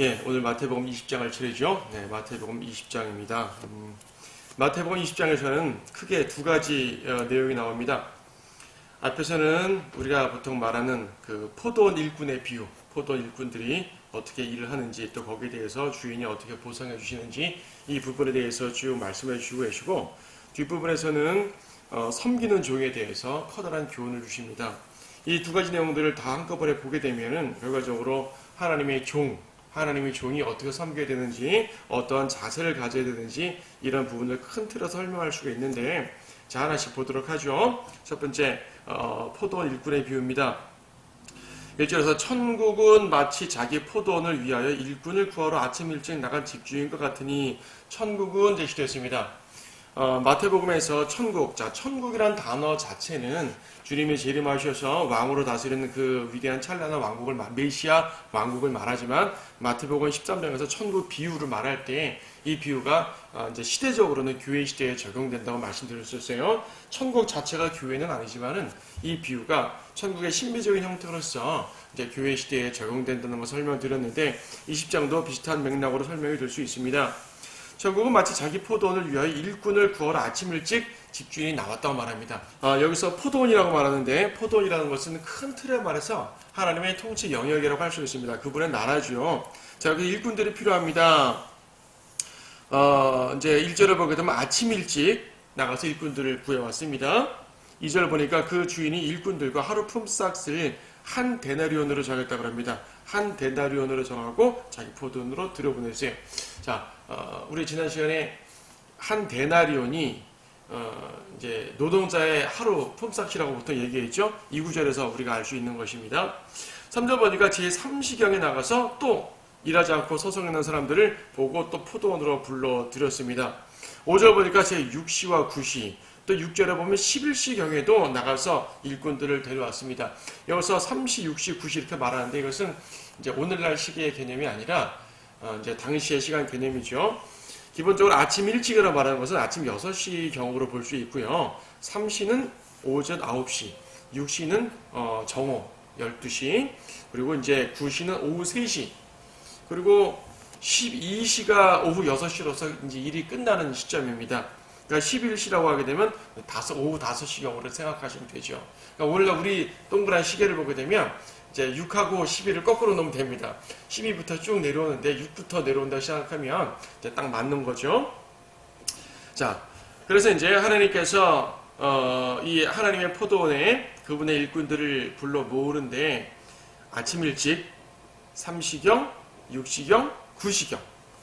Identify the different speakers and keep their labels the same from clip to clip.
Speaker 1: 예, 오늘 마태복음 20장을 치르죠. 네, 마태복음 20장입니다. 마태복음 20장에서는 크게 두 가지 내용이 나옵니다. 앞에서는 우리가 보통 말하는 그 포도원 일꾼의 비유, 포도원 일꾼들이 어떻게 일을 하는지, 또 거기에 대해서 주인이 어떻게 보상해 주시는지 이 부분에 대해서 쭉 말씀해 주시고 계시고, 뒷부분에서는 섬기는 종에 대해서 커다란 교훈을 주십니다. 이 두 가지 내용들을 다 한꺼번에 보게 되면은 결과적으로 하나님의 종이 어떻게 섬겨야 되는지, 어떠한 자세를 가져야 되는지, 이런 부분을 큰 틀어서 설명할 수가 있는데, 자, 하나씩 보도록 하죠. 첫 번째, 포도원 일꾼의 비유입니다. 1절에서 천국은 마치 자기 포도원을 위하여 일꾼을 구하러 아침 일찍 나간 집주인과 같으니, 천국은 제시되었습니다. 마태복음에서 천국, 자, 천국이란 단어 자체는 주님이 재림하셔서 왕으로 다스리는 그 위대한 찬란한 왕국을, 메시아 왕국을 말하지만, 마태복음 13장에서 천국 비유를 말할 때 이 비유가 이제 시대적으로는 교회 시대에 적용된다고 말씀드렸었어요. 천국 자체가 교회는 아니지만은 이 비유가 천국의 신비적인 형태로서 이제 교회 시대에 적용된다는 것을 설명드렸는데, 20장도 비슷한 맥락으로 설명이 될 수 있습니다. 천국은 마치 자기 포도원을 위하여 일꾼을 구하러 아침 일찍 집주인이 나왔다고 말합니다. 여기서 포도원이라고 말하는데, 포도원이라는 것은 큰 틀에 말해서 하나님의 통치 영역이라고 할 수 있습니다. 그분의 나라죠. 자, 여기 일꾼들이 필요합니다. 이제 1절을 보게 되면 아침 일찍 나가서 일꾼들을 구해왔습니다. 2절 보니까 그 주인이 일꾼들과 하루 품삯을 한 데나리온으로 정했다고 합니다. 한 데나리온으로 정하고 자기 포도원으로 들여보냈어요. 자, 우리 지난 시간에 한 데나리온이 이제 노동자의 하루 품삯이라고 보통 얘기했죠. 이 구절에서 우리가 알 수 있는 것입니다. 3절 보니까 제3시경에 나가서 또 일하지 않고 서성이는 사람들을 보고 또 포도원으로 불러들였습니다. 5절 보니까 제6시와 9시, 또 6절에 보면 11시경에도 나가서 일꾼들을 데려왔습니다. 여기서 3시, 6시, 9시 이렇게 말하는데, 이것은 이제 오늘날 시기의 개념이 아니라 이제 당시의 시간 개념이죠. 기본적으로 아침 일찍이라고 말하는 것은 아침 6시 경으로 볼 수 있고요. 3시는 오전 9시, 6시는 정오 12시, 그리고 이제 9시는 오후 3시, 그리고 12시가 오후 6시로서 이제 일이 끝나는 시점입니다. 그러니까 11시라고 하게 되면 오후 5시경으로 생각하시면 되죠. 그러니까 오늘날 우리 동그란 시계를 보게 되면 이제 6하고 12를 거꾸로 놓으면 됩니다. 12부터 쭉 내려오는데 6부터 내려온다고 생각하면 이제 딱 맞는 거죠. 자, 그래서 이제 하나님께서 이 하나님의 포도원에 그분의 일꾼들을 불러 모으는데, 아침 일찍 3시경, 6시경, 9시경,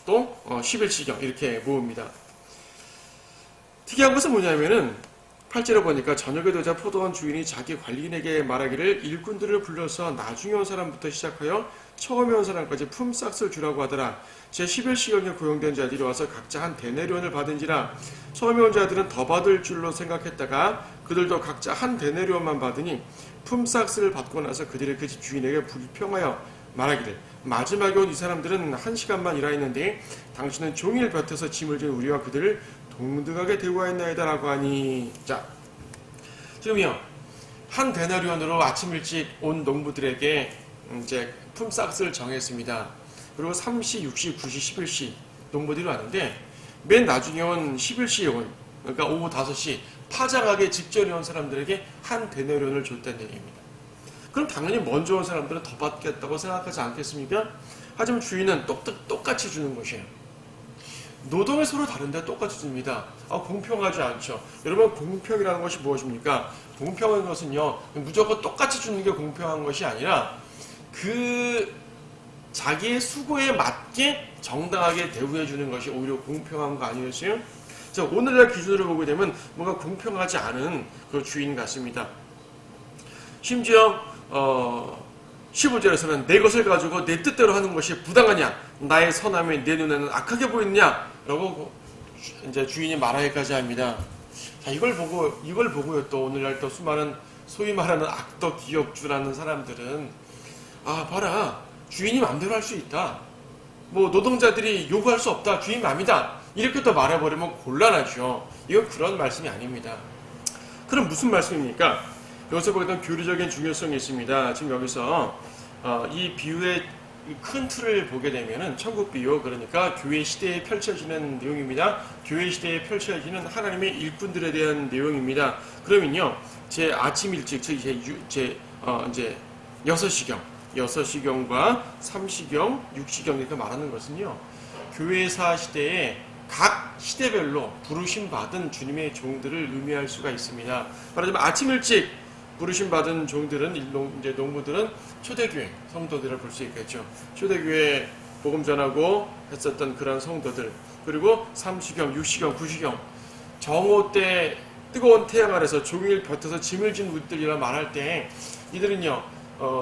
Speaker 1: 또 11시경 이렇게 모읍니다. 특이한 것은 뭐냐면은 8절에 보니까 저녁에 되자 포도원 주인이 자기 관리인에게 말하기를 일꾼들을 불러서 나중에 온 사람부터 시작하여 처음에 온 사람까지 품삯을 주라고 하더라. 제11시경에 고용된 자들이 와서 각자 한 데나리온을 받은지라. 처음에 온 자들은 더 받을 줄로 생각했다가 그들도 각자 한 데나리온만 받으니 품삯을 받고 나서 그들이 그 집 주인에게 불평하여 말하기를 마지막에 온 이 사람들은 1시간만 일하였는데 당신은 종일 볕에서 짐을 진 우리와 그들을 동등하게 대우하였나이다 라고 하니. 자, 지금요, 한 데나리온으로 아침 일찍 온 농부들에게 이제 품삯을 정했습니다. 그리고 3시, 6시, 9시, 11시 농부들이 왔는데, 맨 나중에 온 11시에 온, 그러니까 오후 5시 파장하게 직전에 온 사람들에게 한 데나리온을 줬다는 얘기입니다. 그럼 당연히 먼저 온 사람들은 더 받겠다고 생각하지 않겠습니까? 하지만 주인은 똑같이 주는 것이에요. 노동이 서로 다른데 똑같이 줍니다. 공평하지 않죠. 여러분, 공평이라는 것이 무엇입니까? 공평한 것은요, 무조건 똑같이 주는 게 공평한 것이 아니라 그 자기의 수고에 맞게 정당하게 대우해 주는 것이 오히려 공평한 거 아니겠어요? 자, 오늘날 기준으로 보게 되면 뭔가 공평하지 않은 그 주인 같습니다. 심지어 15절에서는 내 것을 가지고 내 뜻대로 하는 것이 부당하냐? 나의 선함이 내 눈에는 악하게 보이느냐? 라고 이제 주인이 말하기까지 합니다. 자, 이걸 보고요, 또 오늘날 또 수많은 소위 말하는 악덕 기업주라는 사람들은, 봐라, 주인이 마음대로 할 수 있다. 뭐 노동자들이 요구할 수 없다. 주인 맘이다. 이렇게 또 말해버리면 곤란하죠. 이건 그런 말씀이 아닙니다. 그럼 무슨 말씀입니까? 여기서 보게 되면 교리적인 중요성이 있습니다. 지금 여기서 이 비유의 큰 틀을 보게 되면은 천국비유, 그러니까 교회 시대에 펼쳐지는 내용입니다. 교회 시대에 펼쳐지는 하나님의 일꾼들에 대한 내용입니다. 그러면요, 제 아침 일찍, 이제 6시경과 3시경, 6시경 이렇게 말하는 것은요, 교회사 시대에 각 시대별로 부르심 받은 주님의 종들을 의미할 수가 있습니다. 말하자면 아침 일찍 부르심 받은 종들은, 이제 농부들은 초대교회 성도들을 볼 수 있겠죠. 초대교회 복음 전하고 했었던 그런 성도들, 그리고 3시경, 6시경, 9시경 정오 때 뜨거운 태양 아래서 종일 볕에서 짐을 진 분들이라 말할 때, 이들은요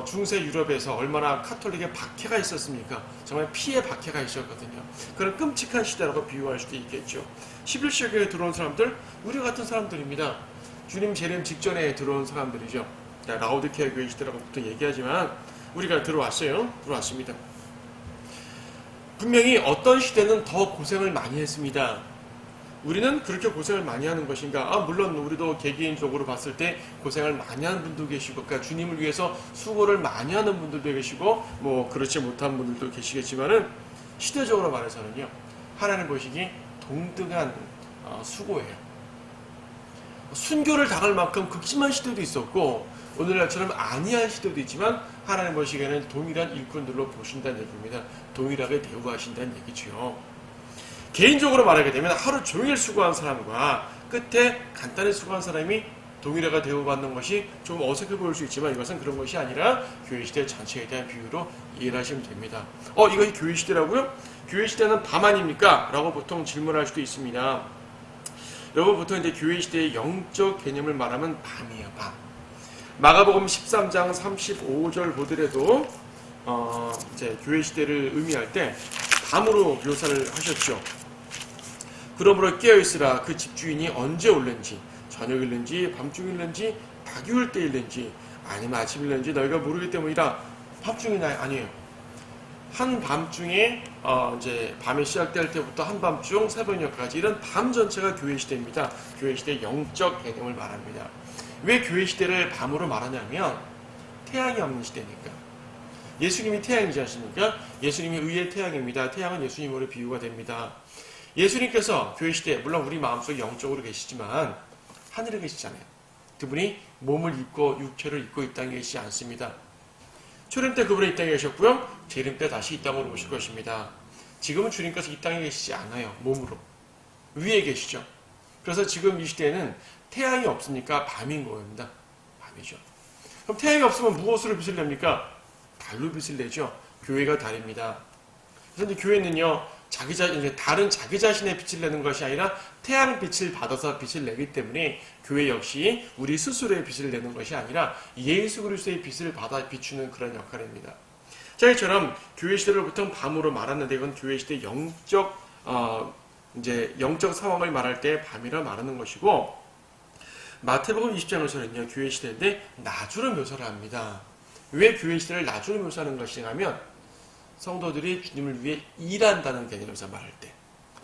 Speaker 1: 중세 유럽에서 얼마나 카톨릭의 박해가 있었습니까? 정말 피해 박해가 있었거든요. 그런 끔찍한 시대라고 비유할 수도 있겠죠. 11세기에 들어온 사람들, 우리 같은 사람들입니다. 주님 재림 직전에 들어온 사람들이죠. 라오디케아 교회 시대라고 보통 얘기하지만 우리가 들어왔습니다. 분명히 어떤 시대는 더 고생을 많이 했습니다. 우리는 그렇게 고생을 많이 하는 것인가? 물론 우리도 개개인적으로 봤을 때 고생을 많이 하는 분도 계시고, 그러니까 주님을 위해서 수고를 많이 하는 분들도 계시고, 뭐 그렇지 못한 분들도 계시겠지만은, 시대적으로 말해서는요, 하나님 보시기 동등한 수고예요. 순교를 당할 만큼 극심한 시대도 있었고, 오늘날처럼 아니한 시대도 있지만, 하나님 보시기에는 동일한 일꾼들로 보신다는 얘기입니다. 동일하게 대우하신다는 얘기죠. 개인적으로 말하게 되면 하루 종일 수고한 사람과 끝에 간단히 수고한 사람이 동일하게 대우받는 것이 좀 어색해 보일 수 있지만, 이것은 그런 것이 아니라 교회 시대 전체에 대한 비유로 이해를 하시면 됩니다. 이것이 교회 시대라고요? 교회 시대는 밤 아닙니까? 라고 보통 질문할 수도 있습니다. 여러분, 보통 이제 교회 시대의 영적 개념을 말하면 밤이에요, 밤. 마가복음 13장 35절 보더라도 이제 교회 시대를 의미할 때 밤으로 묘사를 하셨죠. 그러므로 깨어있으라. 그 집주인이 언제 올는지, 저녁일는지 밤중일는지 다기울 때일는지 아니면 아침일는지 너희가 모르기 때문이라. 밤중이 아니에요. 한밤중에 이제 밤이 시작될 때부터 한밤중 새벽녘까지, 이런 밤 전체가 교회 시대입니다. 교회 시대의 영적 개념을 말합니다. 왜 교회 시대를 밤으로 말하냐면, 태양이 없는 시대니까. 예수님이 태양이지 않습니까? 예수님이 의의 태양입니다. 태양은 예수님으로 비유가 됩니다. 예수님께서 교회 시대, 물론 우리 마음속에 영적으로 계시지만 하늘에 계시잖아요. 그분이 몸을 입고 육체를 입고 이 땅에 계시지 않습니다. 초림 때 그분은 이 땅에 계셨고요. 재림 때 다시 이 땅으로 오실 것입니다. 지금은 주님께서 이 땅에 계시지 않아요. 몸으로. 위에 계시죠. 그래서 지금 이 시대에는 태양이 없으니까 밤인 겁니다. 밤이죠. 그럼 태양이 없으면 무엇으로 빛을 냅니까? 달로 빛을 내죠. 교회가 달입니다. 그래서 이제 교회는요, 달은 자기 자신의 빛을 내는 것이 아니라 태양 빛을 받아서 빛을 내기 때문에, 교회 역시 우리 스스로의 빛을 내는 것이 아니라 예수 그리스도의 빛을 받아 비추는 그런 역할입니다. 자, 이처럼 교회 시대를 보통 밤으로 말하는데, 이건 교회 시대 영적 상황을 말할 때 밤이라 말하는 것이고, 마태복음 20장에서는요, 교회 시대인데 나주로 묘사를 합니다. 왜 교회 시대를 나주로 묘사하는 것이냐면, 성도들이 주님을 위해 일한다는 개념에서 말할 때,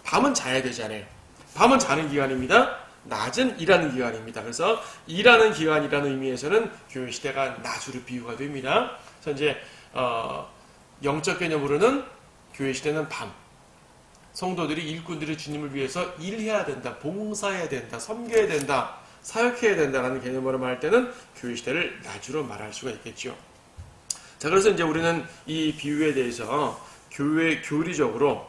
Speaker 1: 밤은 자야 되잖아요. 밤은 자는 기간입니다. 낮은 일하는 기간입니다. 그래서 일하는 기간이라는 의미에서는 교회 시대가 나주로 비유가 됩니다. 그래서 이제 영적 개념으로는 교회 시대는 밤. 성도들이, 일꾼들이 주님을 위해서 일해야 된다, 봉사해야 된다, 섬겨야 된다, 사역해야 된다라는 개념으로 말할 때는 교회 시대를 나주로 말할 수가 있겠죠. 자, 그래서 이제 우리는 이 비유에 대해서 교리적으로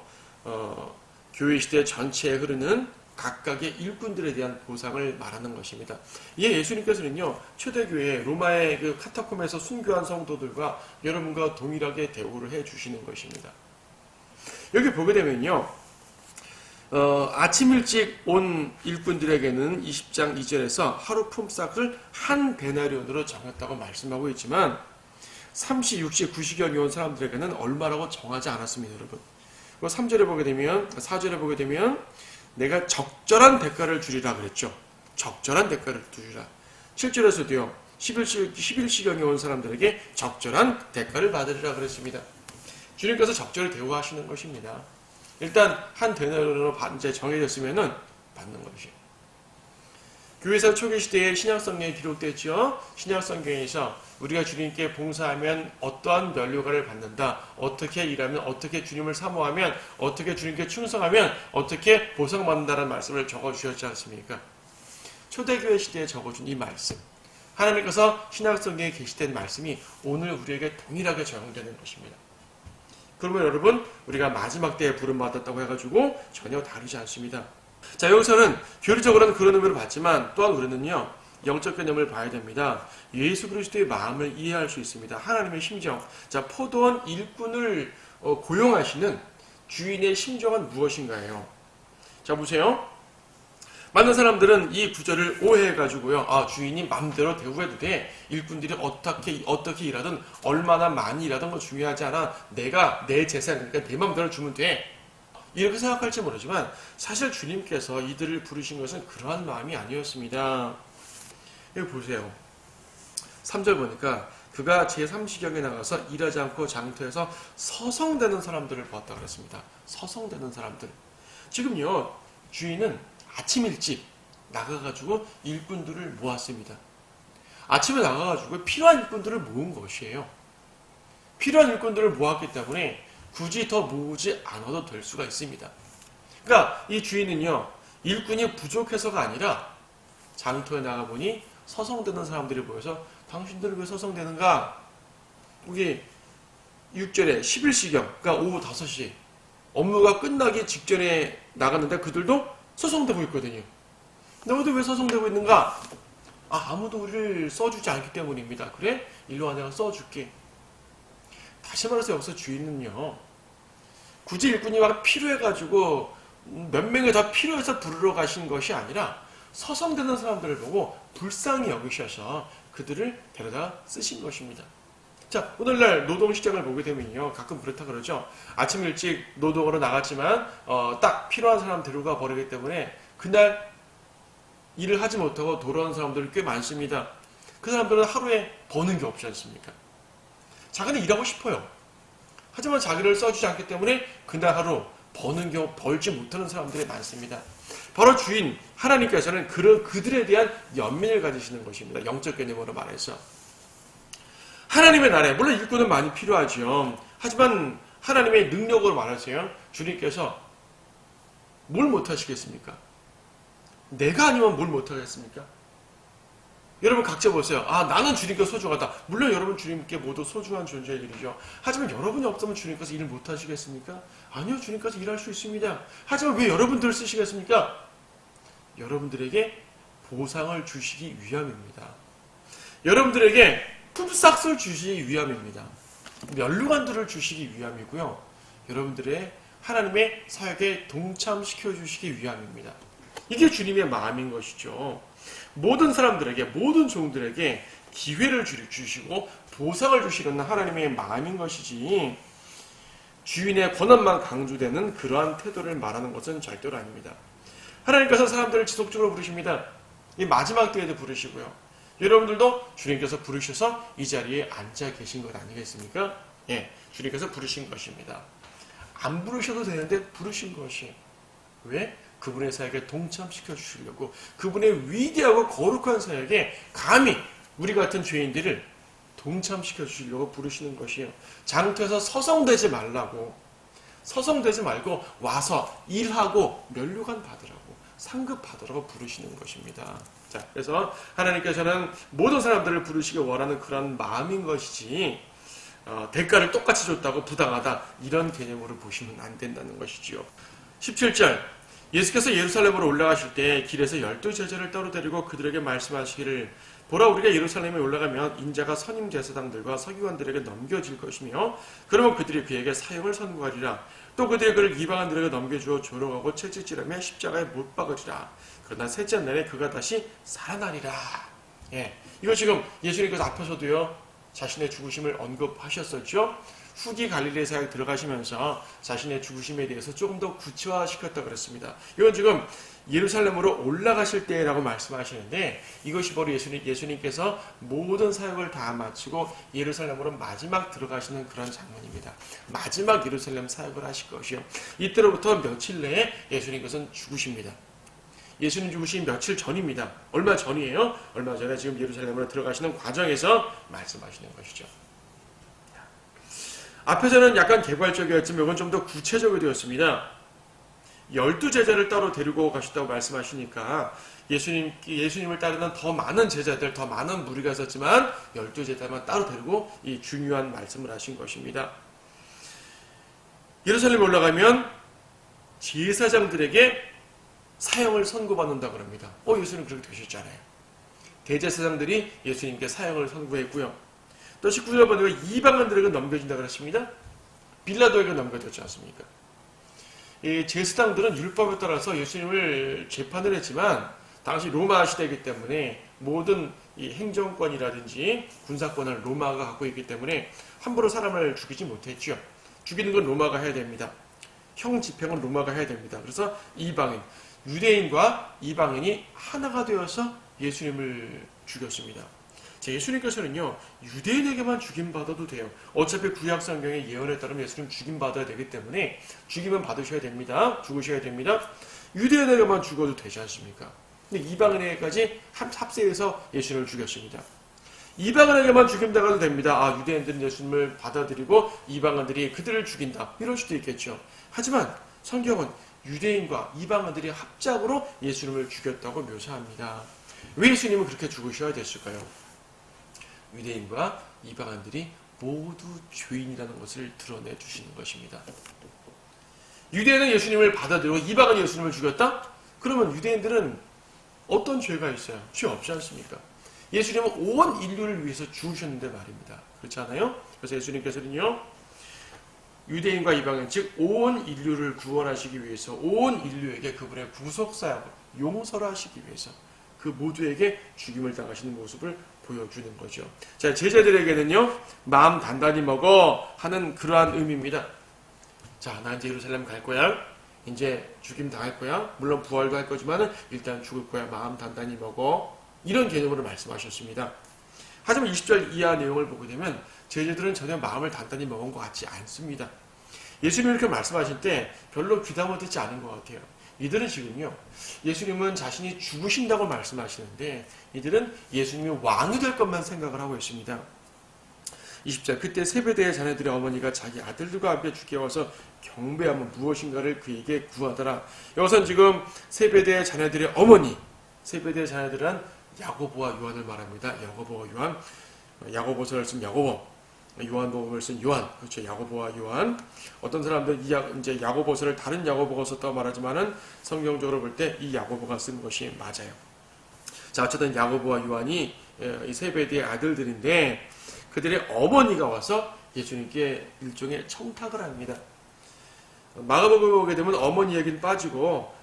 Speaker 1: 교회 시대 전체에 흐르는 각각의 일꾼들에 대한 보상을 말하는 것입니다. 이에 예수님께서는요, 초대교회 로마의 그 카타콤에서 순교한 성도들과 여러분과 동일하게 대우를 해주시는 것입니다. 여기 보게 되면요, 아침 일찍 온 일꾼들에게는 20장 2절에서 하루 품삯을 한 데나리온으로 정했다고 말씀하고 있지만, 30, 60, 90경이 온 사람들에게는 얼마라고 정하지 않았습니다, 여러분. 3절에 보게 되면, 4절에 보게 되면, 내가 적절한 대가를 주리라 그랬죠. 적절한 대가를 주리라. 7절에서도요, 11시경에 온 사람들에게 적절한 대가를 받으리라 그랬습니다. 주님께서 적절히 대우하시는 것입니다. 일단, 한 데나리온으로 이제 정해졌으면은 받는 것이에요. 교회사 초기 시대에 신약성경에 기록됐죠. 신약성경에서 우리가 주님께 봉사하면 어떠한 면류관을 받는다. 어떻게 일하면, 어떻게 주님을 사모하면, 어떻게 주님께 충성하면 어떻게 보상받는다는 말씀을 적어주셨지 않습니까? 초대교회 시대에 적어준 이 말씀, 하나님께서 신약성경에 게시된 말씀이 오늘 우리에게 동일하게 적용되는 것입니다. 그러면 여러분, 우리가 마지막 때에 부름받았다고 해가지고 전혀 다르지 않습니다. 자, 여기서는 교리적으로는 그런 의미를 받지만 또한 우리는요, 영적 개념을 봐야 됩니다. 예수 그리스도의 마음을 이해할 수 있습니다. 하나님의 심정. 자, 포도원 일꾼을 고용하시는 주인의 심정은 무엇인가요? 자, 보세요. 많은 사람들은 이 구절을 오해해가지고요, 아, 주인이 마음대로 대우해도 돼. 일꾼들이 어떻게 일하든, 얼마나 많이 일하든 건 중요하지 않아. 내가 내 재산, 그러니까 내 마음대로 주면 돼. 이렇게 생각할지 모르지만, 사실 주님께서 이들을 부르신 것은 그러한 마음이 아니었습니다. 여기 보세요. 3절 보니까, 그가 제3시경에 나가서 일하지 않고 장터에서 서성대는 사람들을 보았다 그랬습니다. 서성대는 사람들. 지금요, 주인은 아침 일찍 나가가지고 일꾼들을 모았습니다. 아침에 나가가지고 필요한 일꾼들을 모은 것이에요. 필요한 일꾼들을 모았기 때문에 굳이 더 모으지 않아도 될 수가 있습니다. 그러니까 이 주인은요, 일꾼이 부족해서가 아니라 장터에 나가보니 서성대는 사람들이 보여서 당신들은 왜 서성대는가? 여기 6절에 11시경, 그러니까 오후 5시 업무가 끝나기 직전에 나갔는데 그들도 서성대고 있거든요. 너희들 왜 서성대고 있는가? 아무도 우리를 써주지 않기 때문입니다. 그래? 일로 와, 내가 써줄게. 다시 말해서 여기서 주인은요, 굳이 일꾼이 막 필요해가지고 몇 명이 다 필요해서 부르러 가신 것이 아니라 서성대는 사람들을 보고 불쌍히 여기셔서 그들을 데려다 쓰신 것입니다. 자, 오늘날 노동시장을 보게 되면요, 가끔 그렇다 그러죠. 아침 일찍 노동으로 나갔지만 딱 필요한 사람 데려가 버리기 때문에 그날 일을 하지 못하고 돌아오는 사람들이 꽤 많습니다. 그 사람들은 하루에 버는 게 없지 않습니까? 자기는 일하고 싶어요. 하지만 자기를 써주지 않기 때문에 그날 하루 벌지 못하는 사람들이 많습니다. 바로 주인 하나님께서는 그들에 대한 연민을 가지시는 것입니다. 영적 개념으로 말해서. 하나님의 나라에 물론 일꾼은 많이 필요하죠. 하지만 하나님의 능력으로 말하세요. 주님께서 뭘 못하시겠습니까? 내가 아니면 뭘 못하겠습니까? 여러분 각자 보세요. 나는 주님께 소중하다. 물론 여러분 주님께 모두 소중한 존재들이죠. 하지만 여러분이 없으면 주님께서 일을 못하시겠습니까? 아니요, 주님께서 일할 수 있습니다. 하지만 왜 여러분들을 쓰시겠습니까? 여러분들에게 보상을 주시기 위함입니다. 여러분들에게 품삯을 주시기 위함입니다. 면류관들을 주시기 위함이고요. 여러분들의 하나님의 사역에 동참시켜 주시기 위함입니다. 이게 주님의 마음인 것이죠. 모든 사람들에게, 모든 종들에게 기회를 주시고 보상을 주시려는 하나님의 마음인 것이지, 주인의 권한만 강조되는 그러한 태도를 말하는 것은 절대로 아닙니다. 하나님께서 사람들을 지속적으로 부르십니다. 이 마지막 때에도 부르시고요. 여러분들도 주님께서 부르셔서 이 자리에 앉아 계신 것 아니겠습니까? 예, 주님께서 부르신 것입니다. 안 부르셔도 되는데 부르신 것이, 왜? 그분의 사역에 동참시켜 주시려고, 그분의 위대하고 거룩한 사역에 감히 우리 같은 죄인들을 동참시켜 주시려고 부르시는 것이에요. 장터에서 서성대지 말라고, 서성대지 말고 와서 일하고 면류관 받으라고, 상급 받으라고 부르시는 것입니다. 자, 그래서 하나님께서는 모든 사람들을 부르시기 원하는 그런 마음인 것이지, 대가를 똑같이 줬다고 부당하다, 이런 개념으로 보시면 안 된다는 것이지요. 17절, 예수께서 예루살렘으로 올라가실 때 길에서 12제자를 따로 데리고 그들에게 말씀하시기를, 보라, 우리가 예루살렘에 올라가면 인자가 선임 제사장들과 서기관들에게 넘겨질 것이며 그러면 그들이 그에게 사형을 선고하리라. 또 그들이 그를 이방인들에게 넘겨주어 조롱하고 채찍질하며 십자가에 못 박으리라. 그러나 셋째 날에 그가 다시 살아나리라. 예, 이거 지금 예수님께서 앞에서도요, 자신의 죽으심을 언급하셨었죠. 후기 갈릴리 사역 들어가시면서 자신의 죽으심에 대해서 조금 더 구체화시켰다고 그랬습니다. 이건 지금 예루살렘으로 올라가실 때라고 말씀하시는데, 이것이 바로 예수님께서 모든 사역을 다 마치고 예루살렘으로 마지막 들어가시는 그런 장면입니다. 마지막 예루살렘 사역을 하실 것이요. 이때로부터 며칠 내에 예수님께서는 죽으십니다. 예수님 죽으신 며칠 전입니다. 얼마 전이에요? 얼마 전에 지금 예루살렘으로 들어가시는 과정에서 말씀하시는 것이죠. 앞에서는 약간 개괄적이었지만 이건 좀 더 구체적이 되었습니다. 12제자를 따로 데리고 가셨다고 말씀하시니까 예수님을 따르는 더 많은 제자들, 더 많은 무리가 있었지만 12제자만 따로 데리고 이 중요한 말씀을 하신 것입니다. 예루살렘에 올라가면 제사장들에게 사형을 선고받는다고 합니다. 예수님 그렇게 되셨잖아요. 대제사장들이 예수님께 사형을 선고했고요. 또 19절 보니까 이방인들에게 넘겨진다고 했습니다. 빌라도에게 넘겨졌지 않습니까? 이 제사장들은 율법에 따라서 예수님을 재판을 했지만 당시 로마 시대이기 때문에 모든 이 행정권이라든지 군사권을 로마가 갖고 있기 때문에 함부로 사람을 죽이지 못했죠. 죽이는 건 로마가 해야 됩니다. 형 집행은 로마가 해야 됩니다. 그래서 이방인, 유대인과 이방인이 하나가 되어서 예수님을 죽였습니다. 예수님께서는요, 유대인에게만 죽임받아도 돼요. 어차피 구약 성경의 예언에 따르면 예수님 죽임받아야 되기 때문에 죽임은 받으셔야 됩니다. 죽으셔야 됩니다. 유대인에게만 죽어도 되지 않습니까? 근데 이방인에게까지 합세해서 예수님을 죽였습니다. 이방인에게만 죽임당해도 됩니다. 유대인들은 예수님을 받아들이고 이방인들이 그들을 죽인다. 이럴 수도 있겠죠. 하지만 성경은 유대인과 이방인들이 합작으로 예수님을 죽였다고 묘사합니다. 왜 예수님은 그렇게 죽으셔야 됐을까요? 유대인과 이방인들이 모두 죄인이라는 것을 드러내 주시는 것입니다. 유대인은 예수님을 받아들이고 이방인은 예수님을 죽였다? 그러면 유대인들은 어떤 죄가 있어요? 죄 없지 않습니까? 예수님은 온 인류를 위해서 죽으셨는데 말입니다. 그렇지 않아요? 그래서 예수님께서는요, 유대인과 이방인, 즉 온 인류를 구원하시기 위해서 온 인류에게 그분의 구속사역을 용서를 하시기 위해서 그 모두에게 죽임을 당하시는 모습을 보여주는 거죠. 자, 제자들에게는요, 마음 단단히 먹어 하는 그러한 의미입니다. 자, 나 이제 예루살렘 갈 거야. 이제 죽임 당할 거야. 물론 부활도 할 거지만 일단 죽을 거야. 마음 단단히 먹어. 이런 개념으로 말씀하셨습니다. 하지만 20절 이하 내용을 보게 되면 제자들은 전혀 마음을 단단히 먹은 것 같지 않습니다. 예수님이 이렇게 말씀하실 때 별로 귀담아 듣지 않은 것 같아요. 이들은 지금요, 예수님은 자신이 죽으신다고 말씀하시는데 이들은 예수님이 왕이 될 것만 생각을 하고 있습니다. 20절, 그때 세베대의 자녀들의 어머니가 자기 아들들과 함께 주께 와서 경배하면 무엇인가를 그에게 구하더라. 여기서는 지금 세베대의 자녀들의 어머니, 세베대의 자녀들은 야고보와 요한을 말합니다. 야고보와 요한, 야고보서를 쓴 야고보, 요한복음을 쓴 요한, 그렇죠. 야고보와 요한. 어떤 사람들은 이제 야고보서를 다른 야고보가 썼다고 말하지만은 성경적으로 볼 때 이 야고보가 쓴 것이 맞아요. 자, 어쨌든 야고보와 요한이 이 세베대의 아들들인데 그들의 어머니가 와서 예수님께 일종의 청탁을 합니다. 마가복음에 보게 되면 어머니 얘기는 빠지고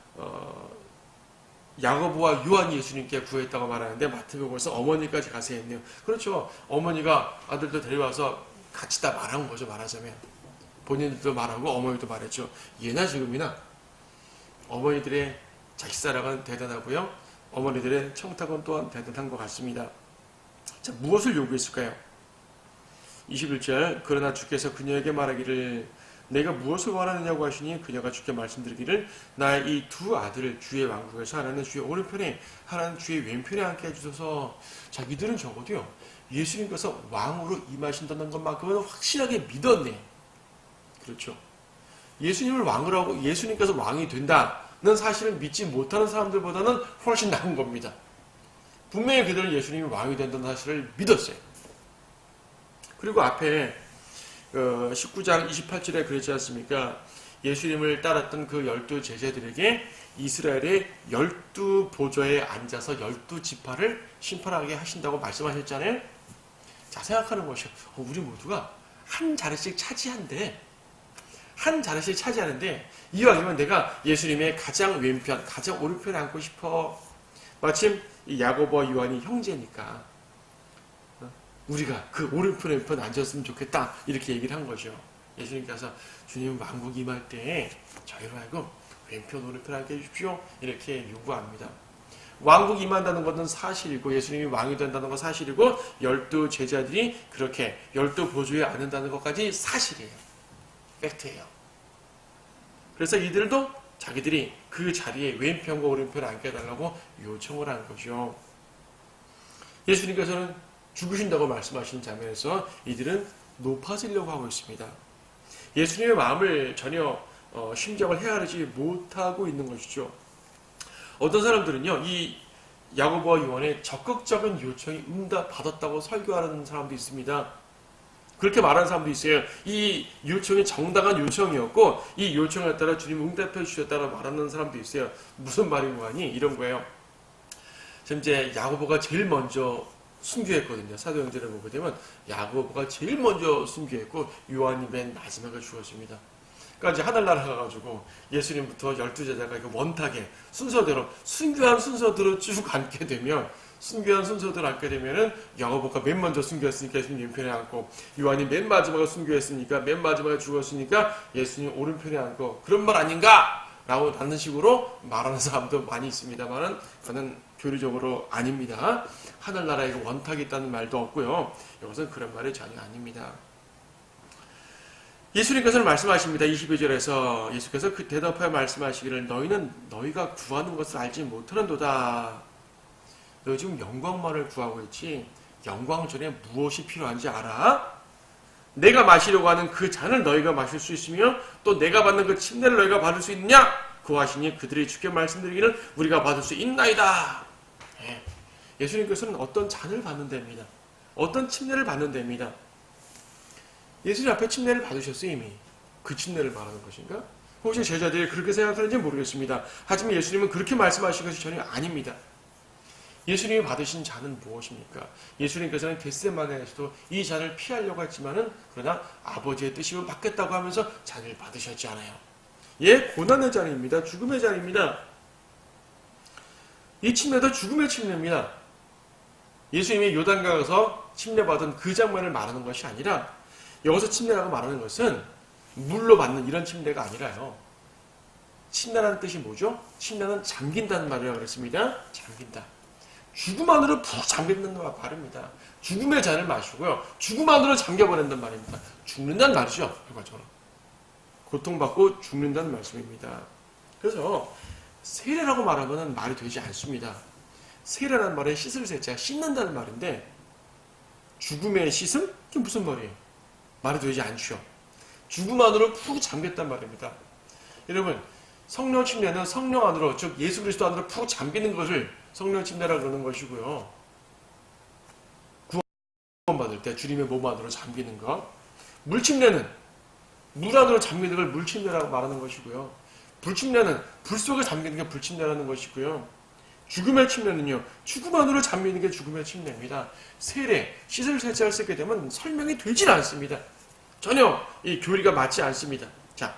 Speaker 1: 야고보와 요한이 예수님께 구했다고 말하는데 마태복음에서 어머니까지 가서 했네요. 그렇죠. 어머니가 아들도 데려와서 같이 다 말한 거죠. 말하자면 본인들도 말하고 어머니도 말했죠. 예나 지금이나 어머니들의 자식사랑은 대단하고요, 어머니들의 청탁은 또한 대단한 것 같습니다. 자, 무엇을 요구했을까요? 21절, 그러나 주께서 그녀에게 말하기를 내가 무엇을 원하느냐고 하시니 그녀가 주께 말씀드리기를 나의 이 두 아들을 주의 왕국에서 하나는 주의 오른편에 하나는 주의 왼편에 앉게 해주소서. 자, 이들은 적어도요, 예수님께서 왕으로 임하신다는 것만큼은 확실하게 믿었네. 그렇죠. 예수님을 왕으로 하고 예수님께서 왕이 된다는 사실을 믿지 못하는 사람들보다는 훨씬 나은 겁니다. 분명히 그들은 예수님이 왕이 된다는 사실을 믿었어요. 그리고 앞에 19장 28절에 그랬지 않습니까? 예수님을 따랐던 그 12제자들에게 이스라엘의 12보좌에 앉아서 12지파를 심판하게 하신다고 말씀하셨잖아요. 자, 생각하는 것이요, 우리 모두가 한 자리씩 차지한데, 한 자리씩 차지하는데 이왕이면 내가 예수님의 가장 왼편, 가장 오른편에 앉고 싶어. 마침 이 야고보와 요한이 형제니까 우리가 그 오른편 왼편 앉았으면 좋겠다, 이렇게 얘기를 한 거죠. 예수님께서 주님 왕국 임할 때 저희로 하여금 왼편 오른편 앉게 해주십시오, 이렇게 요구합니다. 왕국 임한다는 것은 사실이고 예수님이 왕이 된다는 건 사실이고 12제자들이 그렇게 12보좌에 앉는다는 것까지 사실이에요. 팩트예요. 그래서 이들도 자기들이 그 자리에 왼편과 오른편을 앉게 해달라고 요청을 한 거죠. 예수님께서는 죽으신다고 말씀하시는 장면에서 이들은 높아지려고 하고 있습니다. 예수님의 마음을 전혀 심정을 헤아리지 못하고 있는 것이죠. 어떤 사람들은요, 이 야고보와 요한의 적극적인 요청이 응답받았다고 설교하는 사람도 있습니다. 그렇게 말하는 사람도 있어요. 이 요청이 정당한 요청이었고 이 요청에 따라 주님 응답해 주셨다고 말하는 사람도 있어요. 무슨 말인 거니? 이런 거예요. 지금 이제 야고보가 제일 먼저 순교했거든요. 사도행전을 보게 되면 야고보가 제일 먼저 순교했고 요한이 맨 마지막에 죽었습니다. 그러니까 이제 하늘나라 가가지고 예수님부터 12제자가 원탁에 순서대로 순교한 순서대로 쭉 앉게 되면 순교한 순서대로 앉게 되면은 야고보가 맨 먼저 순교했으니까 예수님 왼편에 앉고 요한이 맨 마지막에 순교했으니까 맨 마지막에 죽었으니까 예수님 오른편에 앉고 그런 말 아닌가? 라고 하는 식으로 말하는 사람도 많이 있습니다만은 그거는 교리적으로 아닙니다. 하늘나라에 원탁이 있다는 말도 없고요. 이것은 그런 말이 전혀 아닙니다. 예수님께서는 말씀하십니다. 22절에서 예수께서 그 대답하여 말씀하시기를 너희는 너희가 구하는 것을 알지 못하는도다. 너희 지금 영광만을 구하고 있지 영광 전에 무엇이 필요한지 알아? 내가 마시려고 하는 그 잔을 너희가 마실 수 있으며 또 내가 받는 그 침례를 너희가 받을 수 있느냐? 구하시니 그들이 주께 말씀드리기를 우리가 받을 수 있나이다. 예수님께서는 어떤 잔을 받는답니다. 어떤 침례를 받는답니다. 예수님 앞에 침례를 받으셨어요. 이미. 그 침례를 말하는 것인가? 혹시 제자들이 그렇게 생각하는지 모르겠습니다. 하지만 예수님은 그렇게 말씀하신 것이 전혀 아닙니다. 예수님이 받으신 잔은 무엇입니까? 예수님께서는 겟세마네에서도 이 잔을 피하려고 했지만은 그러나 아버지의 뜻이면 받겠다고 하면서 잔을 받으셨지 않아요. 고난의 잔입니다. 죽음의 잔입니다. 이 침례도 죽음의 침례입니다. 예수님이 요단강에 가서 침례받은 그 장면을 말하는 것이 아니라 여기서 침례라고 말하는 것은 물로 받는 이런 침례가 아니라요. 침례라는 뜻이 뭐죠? 침례는 잠긴다는 말이라고 그랬습니다. 잠긴다. 죽음 안으로 푹 잠긴다는 말입니다. 죽음의 잔을 마시고요. 죽음 안으로 잠겨버린다는 말입니다. 죽는다는 말이죠. 결과적으로. 고통받고 죽는다는 말씀입니다. 그래서 세례라고 말하면 말이 되지 않습니다. 세례라는 말은 씻을 세자, 씻는다는 말인데 죽음의 씻음? 그게 무슨 말이에요? 말이 되지 않죠. 죽음 안으로 푹 잠겼단 말입니다. 여러분, 성령 침례는 성령 안으로, 즉 예수 그리스도 안으로 푹 잠기는 것을 성령 침례라고 그러는 것이고요. 구원받을 때 주님의 몸 안으로 잠기는 것. 물 침례는 물 안으로 잠기는 걸 물 침례라고 말하는 것이고요. 불 침례는 불 속에 잠기는 게 불 침례라는 것이고요. 죽음의 침례는요, 죽음 안으로 잠기는 게 죽음의 침례입니다. 세례, 씻을 세자를 쓰게 되면 설명이 되질 않습니다. 전혀 이 교리가 맞지 않습니다. 자,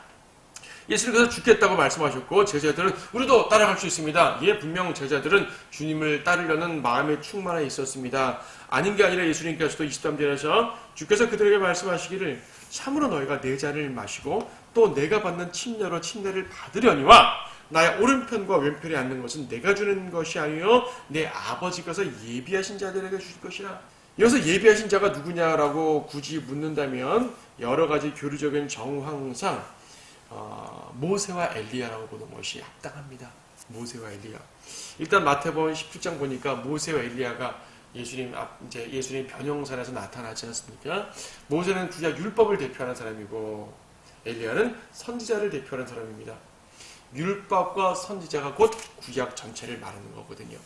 Speaker 1: 예수님께서 죽겠다고 말씀하셨고 제자들은 우리도 따라갈 수 있습니다. 분명 제자들은 주님을 따르려는 마음에 충만해 있었습니다. 아닌 게 아니라 예수님께서도 23절에서 주께서 그들에게 말씀하시기를 참으로 너희가 내 잔을 마시고 또 내가 받는 침례로 침례를 받으려니와 나의 오른편과 왼편에 앉는 것은 내가 주는 것이 아니요 내 아버지께서 예비하신 자들에게 주실 것이라. 여기서 예비하신 자가 누구냐라고 굳이 묻는다면 여러 가지 교리적인 정황상 모세와 엘리야라고 보는 것이 합당합니다. 모세와 엘리야. 일단 마태복음 17장 보니까 모세와 엘리야가 예수님 변형산에서 나타나지 않습니까? 모세는 구약 율법을 대표하는 사람이고 엘리야는 선지자를 대표하는 사람입니다. 율법과 선지자가 곧 구약 전체를 말하는 거거든요.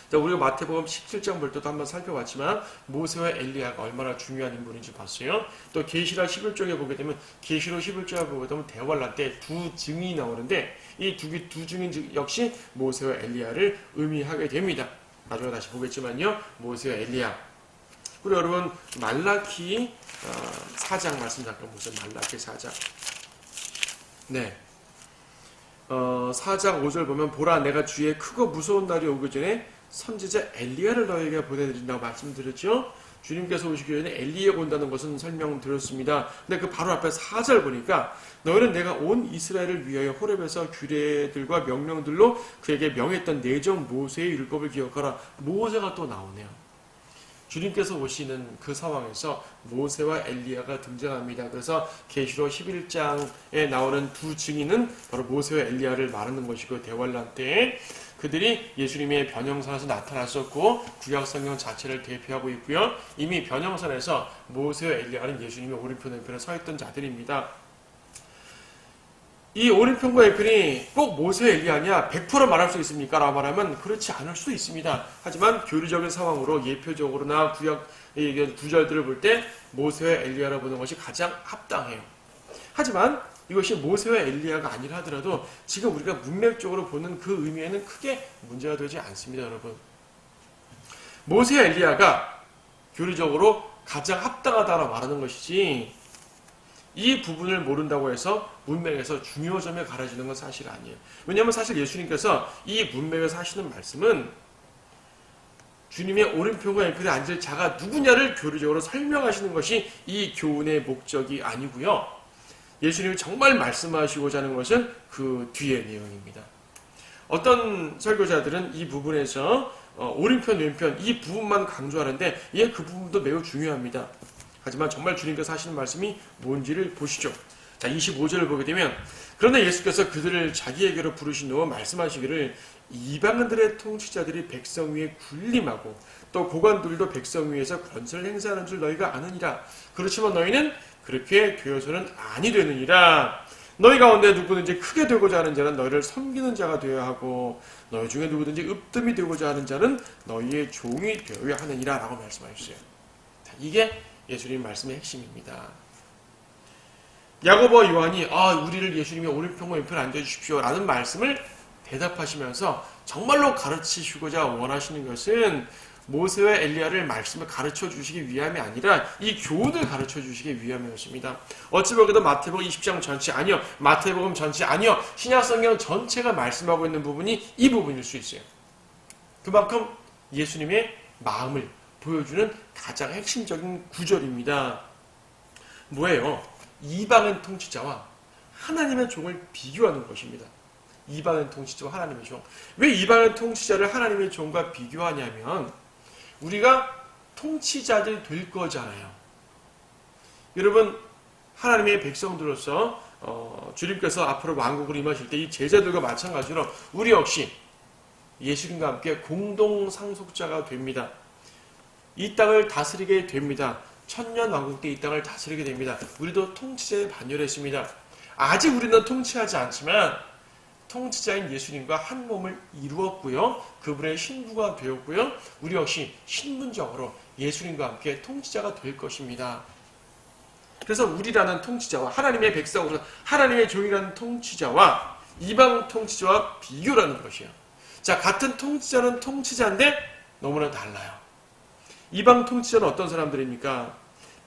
Speaker 1: 자, 우리가 마태복음 17장 볼 때도 한번 살펴봤지만 모세와 엘리야가 얼마나 중요한 인물인지 봤어요. 또 계시록 11장에 보게 되면 계시록 11장에 보게 되면 대환란 때 두 증인이 나오는데 이 두 증인 역시 모세와 엘리야를 의미하게 됩니다. 나중에 다시 보겠지만요. 모세와 엘리야. 그리고 여러분 말라키 4장 말씀 잠깐 보세요. 말라키 4장. 네. 4장 5절 보면 보라 내가 주의 크고 무서운 날이 오기 전에 선지자 엘리야를 너에게 보내드린다고 말씀드렸죠. 주님께서 오시기 전에 엘리야가 온다는 것은 설명드렸습니다. 근데 그 바로 앞에 4절 보니까 너희는 내가 온 이스라엘을 위하여 호렙에서 규례들과 명령들로 그에게 명했던 내정 모세의 율법을 기억하라. 모세가 또 나오네요. 주님께서 오시는 그 상황에서 모세와 엘리야가 등장합니다. 그래서 계시록 11장에 나오는 두 증인은 바로 모세와 엘리야를 말하는 것이고, 대환란 때에 그들이 예수님의 변형선에서 나타났었고 구약 성경 자체를 대표하고 있고요. 이미 변형선에서 모세와 엘리야는 예수님의 오른편 왼편에 서 있던 자들입니다. 이 오른편과 왼편이 꼭 모세 엘리야냐 100% 말할 수 있습니까? 라고 말하면 그렇지 않을 수도 있습니다. 하지만 교리적인 상황으로 예표적으로나 구약 구절들을 볼 때 모세와 엘리야를 보는 것이 가장 합당해요. 하지만 이것이 모세와 엘리야가 아니라 하더라도 지금 우리가 문맥적으로 보는 그 의미에는 크게 문제가 되지 않습니다, 여러분. 모세와 엘리야가 교리적으로 가장 합당하다고 말하는 것이지, 이 부분을 모른다고 해서 문맥에서 중요점에 가려지는 건 사실 아니에요. 왜냐하면 사실 예수님께서 이 문맥에서 하시는 말씀은 주님의 오른편과 왼편에 앉을 자가 누구냐를 교리적으로 설명하시는 것이 이 교훈의 목적이 아니고요. 예수님이 정말 말씀하시고자 하는 것은 그 뒤의 내용입니다. 어떤 설교자들은 이 부분에서 오른편, 왼편 이 부분만 강조하는데 그 부분도 매우 중요합니다. 하지만 정말 주님께서 하시는 말씀이 뭔지를 보시죠. 자, 25절을 보게 되면, 그러나 예수께서 그들을 자기에게로 부르신 후 말씀하시기를 이방인들의 통치자들이 백성 위에 군림하고 또 고관들도 백성 위에서 권세를 행사하는 줄 너희가 아느니라. 그렇지만 너희는 그렇게 되어서는 아니 되느니라. 너희 가운데 누구든지 크게 되고자 하는 자는 너희를 섬기는 자가 되어야 하고 너희 중에 누구든지 으뜸이 되고자 하는 자는 너희의 종이 되어야 하느니라 라고 말씀하셨어요. 자, 이게 예수님 말씀의 핵심입니다. 야고보와 요한이 우리를 예수님의 오른편과 왼편에 앉아주십시오 라는 말씀을 대답하시면서 정말로 가르치시고자 원하시는 것은 모세와 엘리야를 말씀을 가르쳐 주시기 위함이 아니라 이 교훈을 가르쳐 주시기 위함이었습니다. 어찌 보게도 마태복음 20장 전체 아니요, 마태복음 전체 아니요, 신약성경 전체가 말씀하고 있는 부분이 이 부분일 수 있어요. 그만큼 예수님의 마음을 보여주는 가장 핵심적인 구절입니다. 뭐예요? 이방인 통치자와 하나님의 종을 비교하는 것입니다. 이방인 통치자와 하나님의 종. 왜 이방인 통치자를 하나님의 종과 비교하냐면 우리가 통치자들 될 거잖아요. 여러분, 하나님의 백성들로서 주님께서 앞으로 왕국을 임하실 때 이 제자들과 마찬가지로 우리 역시 예수님과 함께 공동 상속자가 됩니다. 이 땅을 다스리게 됩니다. 천년 왕국 때 이 땅을 다스리게 됩니다. 우리도 통치자에 반열했습니다. 아직 우리는 통치하지 않지만 통치자인 예수님과 한 몸을 이루었고요. 그분의 신부가 되었고요. 우리 역시 신분적으로 예수님과 함께 통치자가 될 것입니다. 그래서 우리라는 통치자와 하나님의 백성으로 하나님의 종이라는 통치자와 이방 통치자와 비교라는 것이에요. 자, 같은 통치자는 통치자인데 너무나 달라요. 이방 통치자는 어떤 사람들입니까?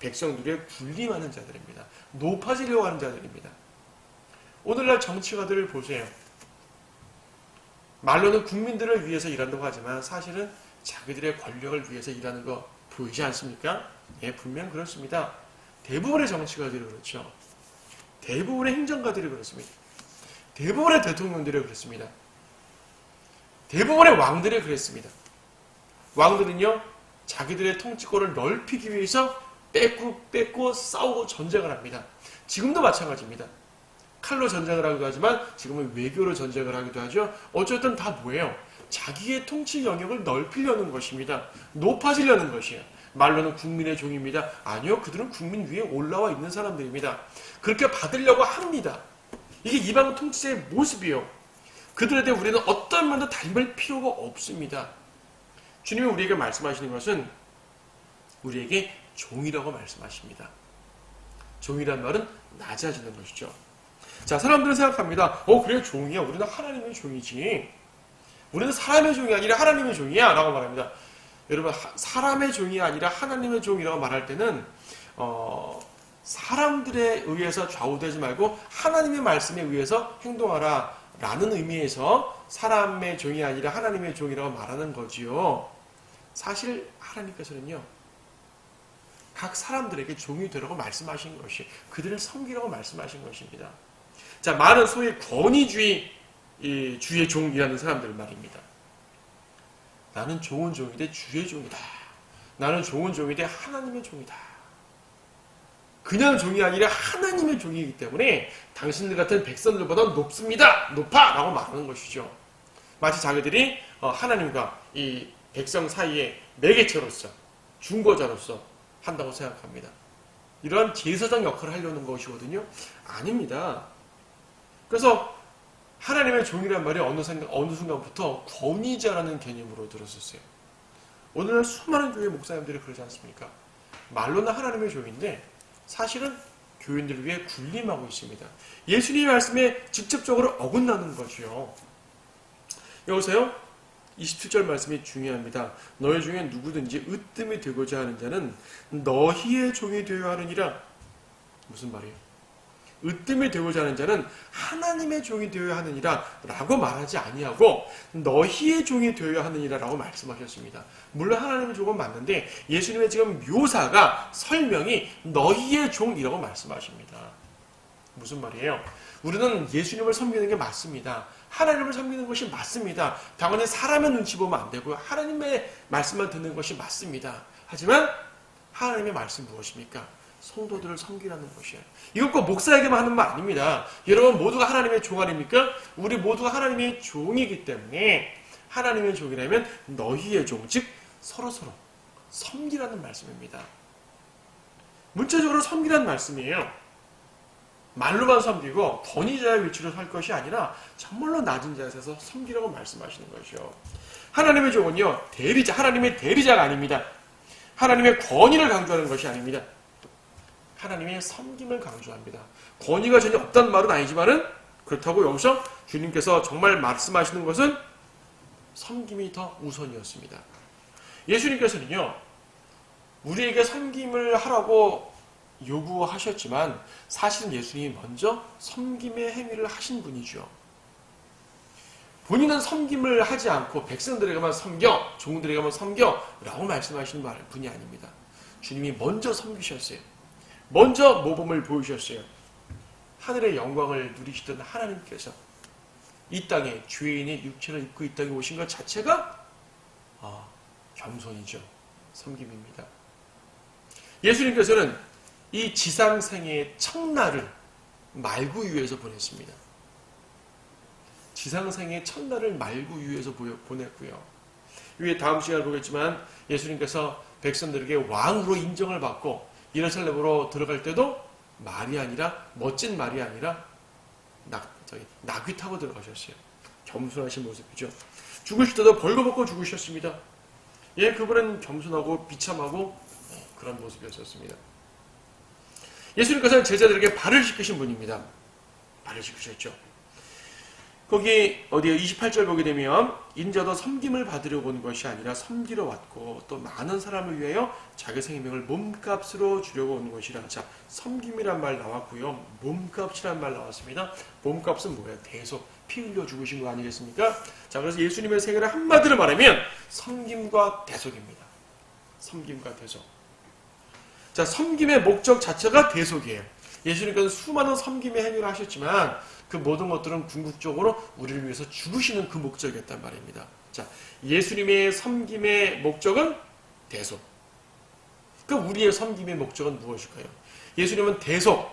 Speaker 1: 백성들의 군림하는 자들입니다. 높아지려고 하는 자들입니다. 오늘날 정치가들을 보세요. 말로는 국민들을 위해서 일한다고 하지만 사실은 자기들의 권력을 위해서 일하는 거 보이지 않습니까? 예, 분명 그렇습니다. 대부분의 정치가들이 그렇죠. 대부분의 행정가들이 그렇습니다. 대부분의 대통령들이 그렇습니다. 대부분의 왕들이 그랬습니다. 왕들은요, 자기들의 통치권을 넓히기 위해서 뺏고 싸우고 전쟁을 합니다. 지금도 마찬가지입니다. 칼로 전쟁을 하기도 하지만 지금은 외교로 전쟁을 하기도 하죠. 어쨌든 다 뭐예요? 자기의 통치 영역을 넓히려는 것입니다. 높아지려는 것이에요. 말로는 국민의 종입니다. 아니요, 그들은 국민 위에 올라와 있는 사람들입니다. 그렇게 받으려고 합니다. 이게 이방 통치자의 모습이에요. 그들에 대해 우리는 어떤 면도 다림할 필요가 없습니다. 주님이 우리에게 말씀하시는 것은 우리에게 종이라고 말씀하십니다. 종이란 말은 낮아지는 것이죠. 자, 사람들은 생각합니다. 그래, 종이야. 우리는 하나님의 종이지. 우리는 사람의 종이 아니라 하나님의 종이야 라고 말합니다. 여러분, 사람의 종이 아니라 하나님의 종이라고 말할 때는 사람들에 의해서 좌우되지 말고 하나님의 말씀에 의해서 행동하라 라는 의미에서 사람의 종이 아니라 하나님의 종이라고 말하는 거지요. 사실 하나님께서는요, 각 사람들에게 종이 되라고 말씀하신 것이, 그들을 섬기라고 말씀하신 것입니다. 자, 많은 소위 권위주의 주의 종이라는 사람들 말입니다. 나는 종은 종인데 주의 종이다. 나는 종은 종인데 하나님의 종이다. 그냥 종이 아니라 하나님의 종이기 때문에 당신들 같은 백성들보다 높습니다. 높아! 라고 말하는 것이죠. 마치 자기들이 하나님과 이 백성 사이에 매개체로서 중보자로서 한다고 생각합니다. 이러한 제사장 역할을 하려는 것이거든요. 아닙니다. 그래서 하나님의 종이란 말이 어느 순간부터 권위자라는 개념으로 들었었어요. 오늘날 수많은 교회 목사님들이 그러지 않습니까? 말로는 하나님의 종인데 사실은 교인들을 위해 군림하고 있습니다. 예수님의 말씀에 직접적으로 어긋나는 것이요. 여기서요, 27절 말씀이 중요합니다. 너희 중에 누구든지 으뜸이 되고자 하는 자는 너희의 종이 되어야 하느니라. 무슨 말이에요? 으뜸이 되고자 하는 자는 하나님의 종이 되어야 하느니라 라고 말하지 아니하고 너희의 종이 되어야 하느니라 라고 말씀하셨습니다. 물론 하나님의 종은 맞는데 예수님의 지금 묘사가 설명이 너희의 종이라고 말씀하십니다. 무슨 말이에요? 우리는 예수님을 섬기는 게 맞습니다. 하나님을 섬기는 것이 맞습니다. 당연히 사람의 눈치 보면 안 되고요. 하나님의 말씀만 듣는 것이 맞습니다. 하지만 하나님의 말씀 무엇입니까? 성도들을 섬기라는 것이에요. 이건 꼭 목사에게만 하는 말 아닙니다. 여러분 모두가 하나님의 종 아닙니까? 우리 모두가 하나님의 종이기 때문에 하나님의 종이라면 너희의 종, 즉 서로서로 섬기라는 말씀입니다. 문자적으로 섬기라는 말씀이에요. 말로만 섬기고 권위자의 위치로 설 것이 아니라 정말로 낮은 자세에서 섬기라고 말씀하시는 것이요. 하나님의 종은요, 대리자, 하나님의 대리자가 아닙니다. 하나님의 권위를 강조하는 것이 아닙니다. 하나님의 섬김을 강조합니다. 권위가 전혀 없다는 말은 아니지만은 그렇다고 여기서 주님께서 정말 말씀하시는 것은 섬김이 더 우선이었습니다. 예수님께서는요, 우리에게 섬김을 하라고 요구하셨지만 사실은 예수님이 먼저 섬김의 행위를 하신 분이죠. 본인은 섬김을 하지 않고 백성들에게만 섬겨, 종들에게만 섬겨 라고 말씀하시는 분이 아닙니다. 주님이 먼저 섬기셨어요. 먼저 모범을 보이셨어요. 하늘의 영광을 누리시던 하나님께서 이 땅에 죄인의 육체를 입고 이 땅에 오신 것 자체가 겸손이죠. 섬김입니다. 예수님께서는 이 지상생애의 첫날을 말구유에서 보냈습니다. 지상생애의 첫날을 말구유에서 보냈고요. 위에 다음 시간에 보겠지만 예수님께서 백성들에게 왕으로 인정을 받고 예루살렘으로 들어갈 때도 말이 아니라 멋진 말이 아니라 나귀 타고 들어가셨어요. 겸손하신 모습이죠. 죽으실 때도 벌거벗고 죽으셨습니다. 예, 그분은 겸손하고 비참하고 그런 모습이었습니다. 예수님께서는 제자들에게 발을 씻기신 분입니다. 발을 씻으셨죠. 거기 어디에 28절 보게 되면 인자도 섬김을 받으려고 온 것이 아니라 섬기러 왔고 또 많은 사람을 위하여 자기 생명을 몸값으로 주려고 온 것이라. 자, 섬김이란 말 나왔고요. 몸값이란 말 나왔습니다. 몸값은 뭐예요? 대속, 피 흘려 죽으신 거 아니겠습니까? 자, 그래서 예수님의 생애를 한마디로 말하면 섬김과 대속입니다. 섬김과 대속. 자, 섬김의 목적 자체가 대속이에요. 예수님께서 수많은 섬김의 행위를 하셨지만 그 모든 것들은 궁극적으로 우리를 위해서 죽으시는 그 목적이었단 말입니다. 자, 예수님의 섬김의 목적은 대속. 그 우리의 섬김의 목적은 무엇일까요? 예수님은 대속,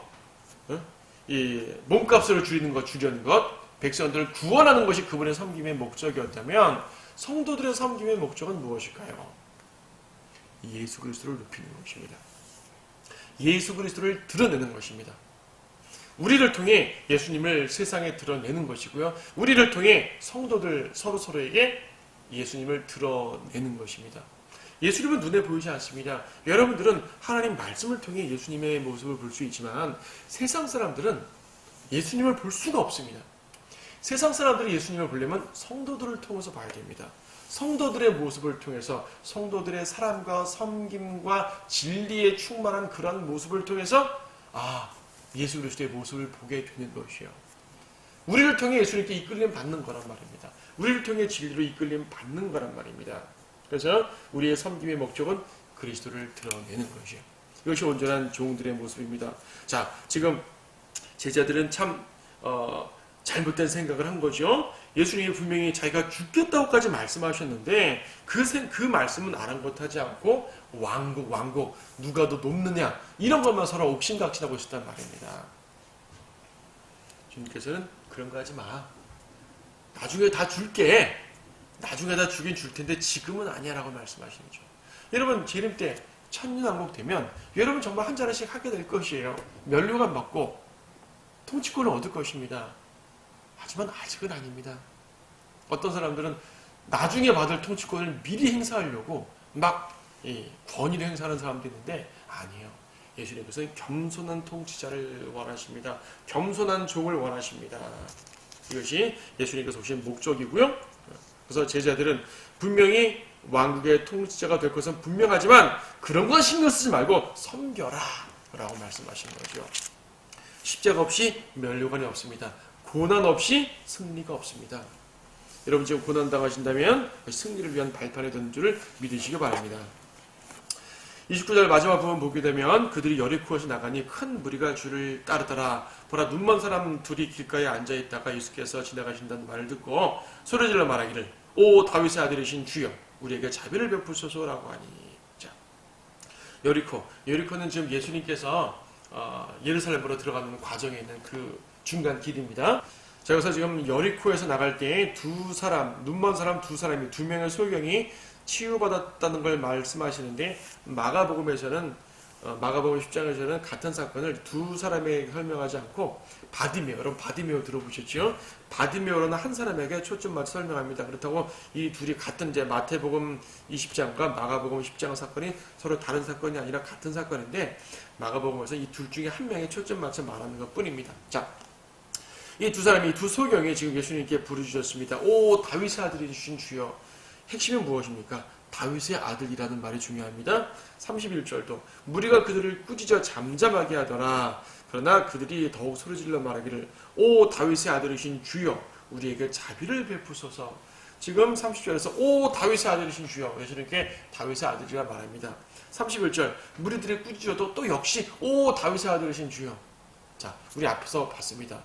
Speaker 1: 이 몸값을 줄이는 것, 줄이는 것, 백성들을 구원하는 것이 그분의 섬김의 목적이었다면 성도들의 섬김의 목적은 무엇일까요? 예수 그리스도를 높이는 것입니다. 예수 그리스도를 드러내는 것입니다. 우리를 통해 예수님을 세상에 드러내는 것이고요. 우리를 통해 성도들 서로에게 예수님을 드러내는 것입니다. 예수님은 눈에 보이지 않습니다. 여러분들은 하나님 말씀을 통해 예수님의 모습을 볼 수 있지만 세상 사람들은 예수님을 볼 수가 없습니다. 세상 사람들이 예수님을 보려면 성도들을 통해서 봐야 됩니다. 성도들의 모습을 통해서 성도들의 사랑과 섬김과 진리에 충만한 그런 모습을 통해서 예수 그리스도의 모습을 보게 되는 것이요. 우리를 통해 예수님께 이끌림 받는 거란 말입니다. 우리를 통해 진리로 이끌림 받는 거란 말입니다. 그래서 우리의 섬김의 목적은 그리스도를 드러내는 것이요. 이것이 온전한 종들의 모습입니다. 자, 지금 제자들은 참 잘 잘못된 생각을 한 거죠. 예수님이 분명히 자기가 죽겠다고까지 말씀하셨는데 그 말씀은 아랑곳하지 않고 왕국 누가 더 높느냐 이런 것만 서로 옥신각신하고 있었단 말입니다. 주님께서는 그런 거 하지 마. 나중에 다 줄게. 나중에 다 주긴 줄 텐데 지금은 아니야 라고 말씀하시는 거죠. 여러분 재림 때 천년왕국 되면 여러분 정말 한 자리씩 하게 될 것이에요. 면류관 받고 통치권을 얻을 것입니다. 하지만 아직은 아닙니다. 어떤 사람들은 나중에 받을 통치권을 미리 행사하려고 막 권위를 행사하는 사람도 있는데 아니에요. 예수님께서는 겸손한 통치자를 원하십니다. 겸손한 종을 원하십니다. 이것이 예수님께서 오신 목적이고요. 그래서 제자들은 분명히 왕국의 통치자가 될 것은 분명하지만 그런 건 신경 쓰지 말고 섬겨라 라고 말씀하신 거죠. 십자가 없이 면류관이 없습니다. 고난 없이 승리가 없습니다. 여러분 지금 고난 당하신다면 승리를 위한 발판이 된 줄을 믿으시기 바랍니다. 29절 마지막 부분 보게 되면 그들이 여리코에서 나가니 큰 무리가 주를 따르더라. 보라 눈먼 사람 둘이 길가에 앉아있다가 예수께서 지나가신다는 말을 듣고 소리질러 말하기를 오 다윗의 아들이신 주여 우리에게 자비를 베푸소서라고 하니. 자, 여리코는 지금 예수님께서 예루살렘으로 들어가는 과정에 있는 그 중간 길입니다. 자, 그래서 지금 여리코에서 나갈 때 눈먼 사람 두 사람이 두 명의 소경이 치유받았다는 걸 말씀하시는데 마가복음 10장에서는 같은 사건을 두 사람에게 설명하지 않고 바디메오, 여러분 바디메오 들어보셨죠? 바디메오로는 한 사람에게 초점 맞춰 설명합니다. 그렇다고 이 둘이 같은 이제 마태복음 20장과 마가복음 10장 사건이 서로 다른 사건이 아니라 같은 사건인데 마가복음에서 이 둘 중에 한 명에 초점 맞춰 말하는 것 뿐입니다. 자, 이 두 사람이 두 소경이 지금 예수님께 부르주셨습니다. 오 다윗의 아들이 주신 주여. 핵심은 무엇입니까? 다윗의 아들이라는 말이 중요합니다. 31절도 무리가 그들을 꾸짖어 잠잠하게 하더라. 그러나 그들이 더욱 소리질러 말하기를 오 다윗의 아들이신 주여 우리에게 자비를 베푸소서. 지금 30절에서 오 다윗의 아들이신 주여 예수님께 다윗의 아들이라 말합니다. 31절 무리들이 꾸짖어도 또 역시 오 다윗의 아들이신 주여. 자, 우리 앞에서 봤습니다.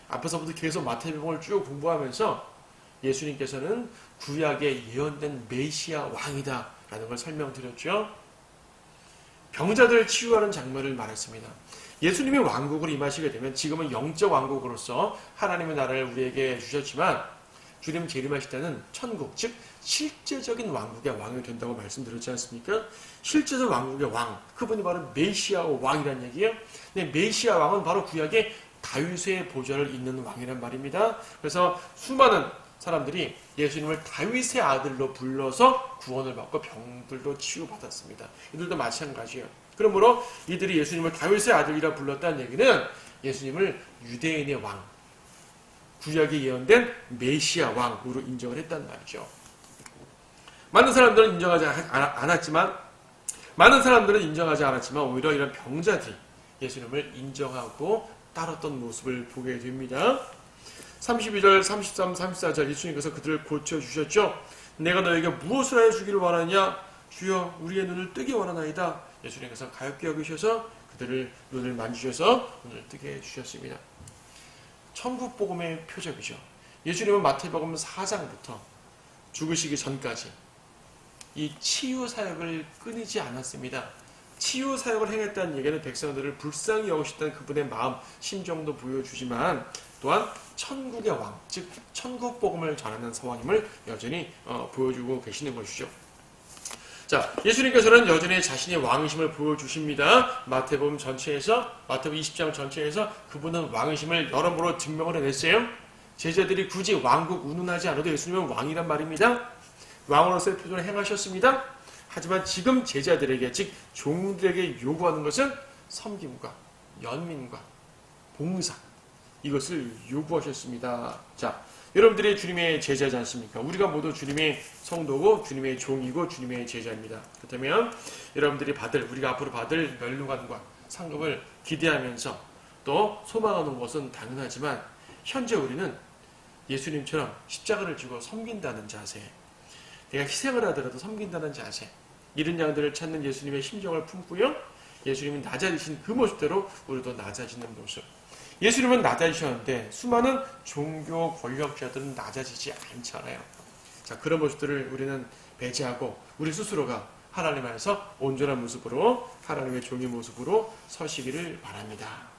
Speaker 1: 앞에서부터 계속 마태복음을 쭉 공부하면서 예수님께서는 구약에 예언된 메시아 왕이다 라는 걸 설명드렸죠. 병자들을 치유하는 장면을 말했습니다. 예수님이 왕국을 임하시게 되면 지금은 영적 왕국으로서 하나님의 나라를 우리에게 주셨지만 주님 재림하실 때는 천국, 즉 실제적인 왕국의 왕이 된다고 말씀드렸지 않습니까? 실제적 왕국의 왕, 그분이 바로 메시아 왕이라는 얘기예요. 근데 메시아 왕은 바로 구약에 다윗의 보좌를 잇는 왕이란 말입니다. 그래서 수많은 사람들이 예수님을 다윗의 아들로 불러서 구원을 받고 병들도 치유받았습니다. 이들도 마찬가지예요. 그러므로 이들이 예수님을 다윗의 아들이라 불렀다는 얘기는 예수님을 유대인의 왕, 구약에 예언된 메시아 왕으로 인정을 했단 말이죠. 많은 사람들은 인정하지 않았지만 오히려 이런 병자들이 예수님을 인정하고 따랐던 모습을 보게 됩니다. 32절, 33, 34절 예수님께서 그들을 고쳐주셨죠. 내가 너에게 무엇을 하여 주기를 원하냐? 주여 우리의 눈을 뜨게 원하나이다. 예수님께서 가엾게 여기셔서 그들을 눈을 만지셔서 눈을 뜨게 해주셨습니다. 천국복음의 표적이죠. 예수님은 마태복음 4장부터 죽으시기 전까지 이 치유사역을 끊이지 않았습니다. 치유사역을 행했다는 얘기는 백성들을 불쌍히 여기셨다는 그분의 마음, 심정도 보여주지만 또한 천국의 왕, 즉 천국복음을 전하는 상황임을 여전히 보여주고 계시는 것이죠. 자, 예수님께서는 여전히 자신의 왕이심을 보여주십니다. 마태복음 20장 전체에서 그분은 왕이심을 여러모로 증명을 해냈어요. 제자들이 굳이 왕국 운운하지 않아도 예수님은 왕이란 말입니다. 왕으로서의 표준을 행하셨습니다. 하지만 지금 제자들에게, 즉 종들에게 요구하는 것은 섬김과 연민과 봉사, 이것을 요구하셨습니다. 자, 여러분들이 주님의 제자지 않습니까? 우리가 모두 주님의 성도고 주님의 종이고 주님의 제자입니다. 그렇다면 여러분들이 우리가 앞으로 받을 멸류관과 상급을 기대하면서 또 소망하는 것은 당연하지만 현재 우리는 예수님처럼 십자가를 지고 섬긴다는 자세, 내가 희생을 하더라도 섬긴다는 자세, 이런 양들을 찾는 예수님의 심정을 품고요. 예수님이 낮아지신 그 모습대로 우리도 낮아지는 모습, 예수님은 낮아지셨는데 수많은 종교 권력자들은 낮아지지 않잖아요. 자, 그런 모습들을 우리는 배제하고 우리 스스로가 하나님 안에서 온전한 모습으로 하나님의 종의 모습으로 서시기를 바랍니다.